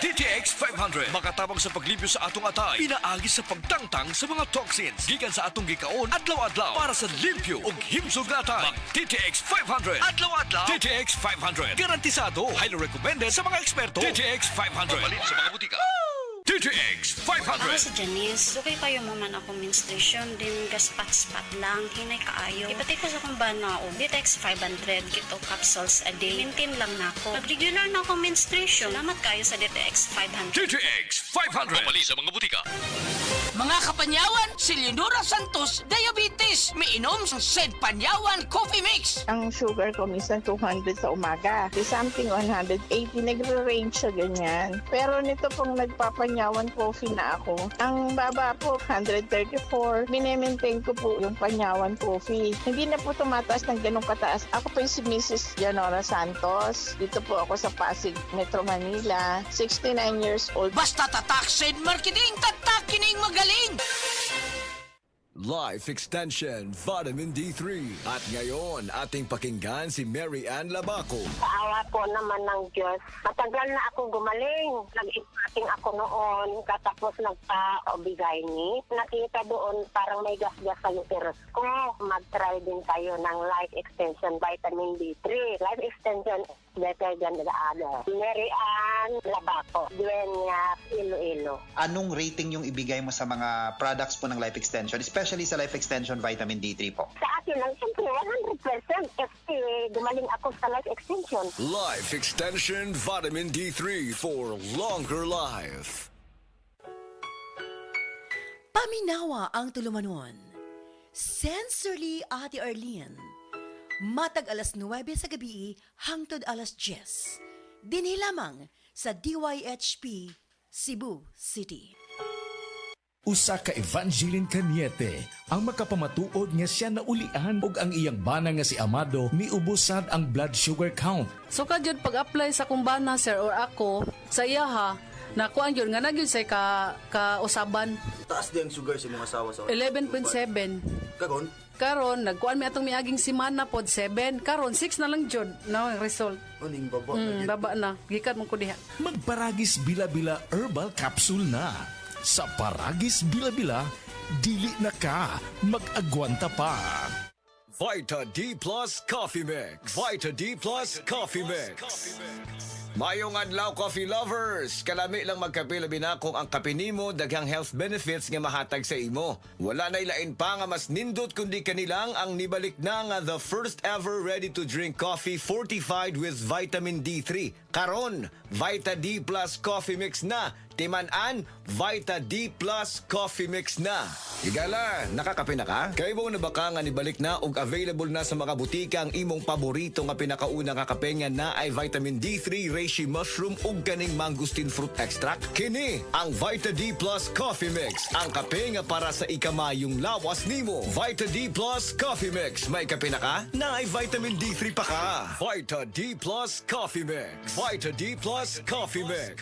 DTX 500 makatabang sa paglibyo sa atong atay, pinaagi sa pagtangtang sa mga toxins gikan sa atong gikaon adlaw-adlaw para sa limpyo ug himsog na atay. DTX 500 adlaw-adlaw. DTX 500 garantisado, highly recommended sa mga eksperto. DTX 500 mabalin sa mga butika. DTX Ako 500. si Janice, okay kayo mo man ako menstruation, din gaspat-spat lang, hinay kaayo. Ipatay ko sa kong bana o DTX 500, kito capsules a day. Maintain lang na ako. Pag regular na ako menstruation, salamat kayo sa DTX 500. DTX 500 mabalin sa mga butika. Mga kapanyawan, si Leonora Santos, diabetes. Miinom sa Sed Panyawan Coffee Mix. Ang sugar ko minsan 200 sa umaga. Di something 180, nagre-range siya ganyan. Pero nito pong nagpapanyawan coffee na ako, ang baba po 134. Minemaintain ko po yung panyawan coffee. Hindi na po tumataas ng ganong kataas. Ako po yung si Mrs. Leonora Santos. Dito po ako sa Pasig, Metro Manila. 69 years old. Basta tatak Sed Marketing, tatak kining magaling. Life Extension Vitamin D3. At ngayon, ating pakinggan si Mary Ann Labaco. Awa po naman ng Diyos. Matagal na ako gumaling. Nag-ipating ako noon. Katapos nagpa-obigay ni. Nakita doon parang may gas-gas sa uterus ko. Mag-try din tayo ng Life Extension Vitamin D3. Life Extension is better than the other. Mary Ann Labaco. Duenya, Iloilo. Anong rating yung ibigay mo sa mga products po ng Life Extension, especially sa Life Extension Vitamin D3 po? Sa akin lang, siyempre 100% kasi gumaling ako sa Life Extension. Life Extension Vitamin D3 for longer life. Paminawa ang tulumanon. Sensorily Ate Arlene. Matag alas 9 sa gabi hangtod alas 10. Dinhi lamang sa DYHP Cebu City. Usa ka Evangeline Cañete ang makapamatuod nga siya naulian og ang iyang bana nga si Amado miubusad ang blood sugar count. So kadyod pag-apply sa kumbana sir or ako sa iya ha, nakuan yun nga nagyud say ka usaban. Taas din ang sugar sa mga asawa sa 11.7. Kagon? Karon nagkuan mi atong miaging semana pod 7. Karon 6 na lang jud na ang result. Uning baba. Baba na. Gikan mo ko diha. Magparagis bila-bila herbal capsule na. Sa Paragis Bila-Bila, dili na ka mag-agwanta pa. Vita D Plus Coffee Mix. Vita D Plus Coffee Mix. Mayong adlaw coffee lovers, kalami lang magkape labi na kung ang kape nimo daghang health benefits nga mahatag sa imo. Wala na ilain pa nga mas nindot kundi kanilang ang nibalik na nga the first ever ready to drink coffee fortified with vitamin D3. Karon, Vita D Plus Coffee Mix na. Timan-an, Vita D Plus Coffee Mix na. Higala, nakakape na ka? Kay mo na baka nga nibalik na ug available na sa mga butika ang imong paborito nga pinakauna nga kape nga na ay vitamin D3, reishi mushroom ug kaning mangosteen fruit extract. Kini ang Vita D Plus Coffee Mix, ang kape nga para sa ikamayong lawas nimo. Vita D Plus Coffee Mix, may kape na ka? Na ay vitamin D3 pa ka. Vita D Plus Coffee Mix. Vita D Plus Coffee Mix.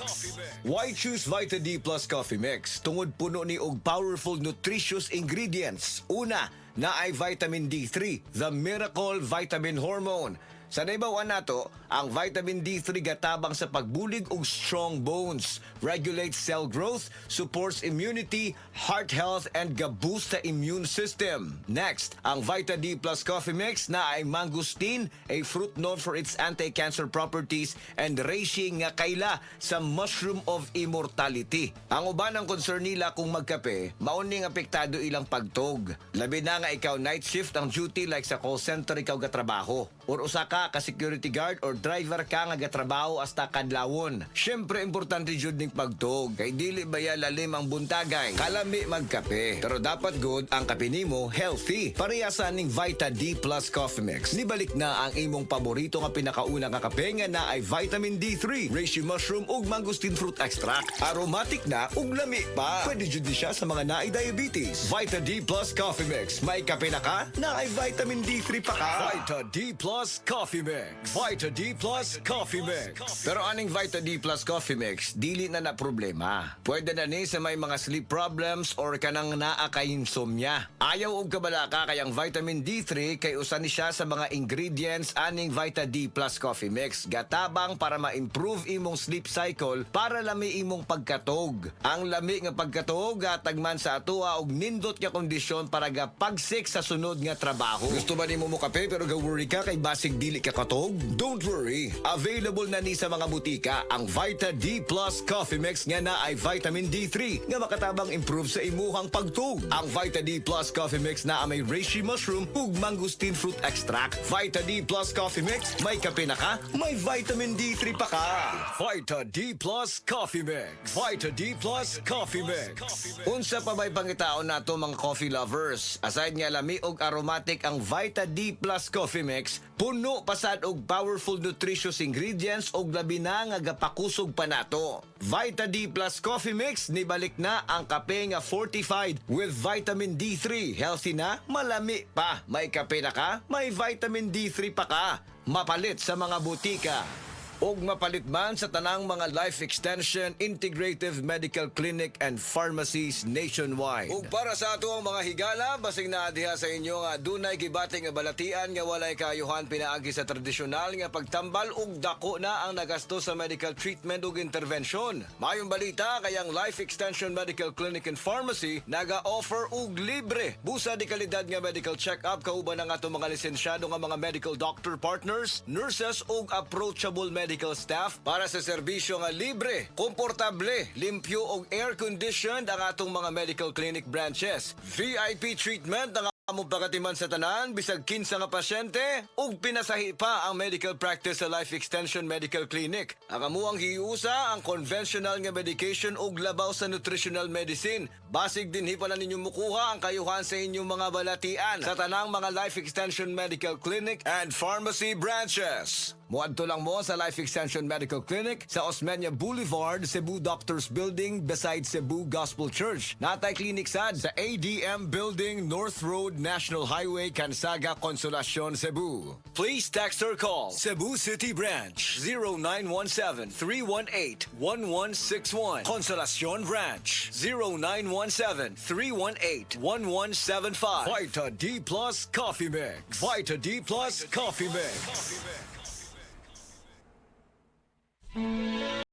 Why choose Vita D Plus Coffee Mix? Tungod puno ni og powerful nutritious ingredients. Una, na ay vitamin D3, the miracle vitamin hormone. Sa naibawan nato, ang vitamin D3 gatabang sa pagbulig og strong bones, regulates cell growth, supports immunity, heart health, and ga-boost sa immune system. Next, ang Vita D Plus Coffee Mix na ay mangosteen, a fruit known for its anti-cancer properties, and reishi nga kaila sa mushroom of immortality. Ang uban ang concern nila kung magkape, mauning apektado ilang pagtog. Labi na nga ikaw night shift ang duty like sa call center ikaw gatrabaho. Or usa ka security guard or driver ka nga gatrabaho hasta kadlawon. Syempre importante jud ning pagtog kay dili baya lalim ang buntagay. Kalami magkape. Pero dapat good ang kape nimo healthy. Parehasa ning Vita D Plus Coffee Mix. Nibalik na ang imong paborito nga pinakauna nga kape nga na ay vitamin D3, reishi mushroom ug mangosteen fruit extract. Aromatic na ug lami pa. Pwede jud siya sa mga naay diabetes. Vita D Plus Coffee Mix. May kape na ka? Na ay vitamin D3 pa ka. Vita D Plus Plus Coffee Mix. Vita D Plus Coffee Mix. Pero aning Vita D Plus Coffee Mix, dili na na problema. Pwede na ni sa may mga sleep problems or kanang naa kay insomnia. Ayaw og kabalaka kay ang vitamin D3 kay usa ni siya sa mga ingredients aning Vita D Plus Coffee Mix. Gatabang para ma-improve imong sleep cycle para lami imong pagkatog. Ang lami nga pagkatog gatag man sa atoa og nindot nga kondisyon para gapagsik sa sunod nga trabaho. Gusto ba nimo mo kape pero ga-worry ka kay basig dili ka katog? Don't worry. Available na ni sa mga butika ang Vita D Plus Coffee Mix nga na ay vitamin D3 nga makatabang improve sa imuhang pagtug. Ang Vita D Plus Coffee Mix na may reishi mushroom ug mangosteen fruit extract. Vita D Plus Coffee Mix, may kape na ka, may vitamin D3 pa ka. Vita D Plus Coffee Mix. Vita D Plus Coffee Mix. Unsa pa ba'y pangitaon nato mga coffee lovers? Aside nga lami og aromatic ang Vita D Plus Coffee Mix, puno pasad og powerful nutritious ingredients og labi na nga gapakusog pa nato. Vita D Plus Coffee Mix, nibalik na ang kape nga fortified with vitamin D3. Healthy na, malami pa. May kape na ka, may vitamin D3 pa ka. Mapalit sa mga butika. Og mapalit man sa tanang mga life extension, integrative medical clinic and pharmacies nationwide. Ug para sa ato ang mga higala, basig na diha sa inyo nga dunay gibating nga balatian nga walay kaayuhan pinaagi sa tradisyonal nga pagtambal ug dako na ang nagasto sa medical treatment ug intervention. Mayong balita kay ang Life Extension Medical Clinic and Pharmacy naga-offer og libre busa di kalidad nga medical check-up kauban ang ato mga lisensyado nga mga medical doctor partners, nurses ug approachable medical staff para sa serbisyo nga libre, komportable, limpyo ug air-conditioned ang atong mga medical clinic branches. VIP treatment ang among pagatiman sa tanan, bisag kinsa nga pasyente, ug pinasahi pa ang medical practice sa Life Extension Medical Clinic. Ang amuang hiusa ang conventional nga medication ug labaw sa nutritional medicine. Basig dinhi pala ninyo mukuha ang kayuhan sa inyong mga balatian sa tanang mga Life Extension Medical Clinic and Pharmacy branches. Muadto lang mo sa Life Extension Medical Clinic sa Osmeña Boulevard, Cebu Doctors Building beside Cebu Gospel Church. Natay clinic sad sa ADM Building, North Road, National Highway, Cansaga, Consolacion, Cebu. Please text or call Cebu City Branch 0917-318-1161. Consolacion Branch 0917-318-1175. Vita D Plus Coffee Mix. Vita D Plus Coffee Mix.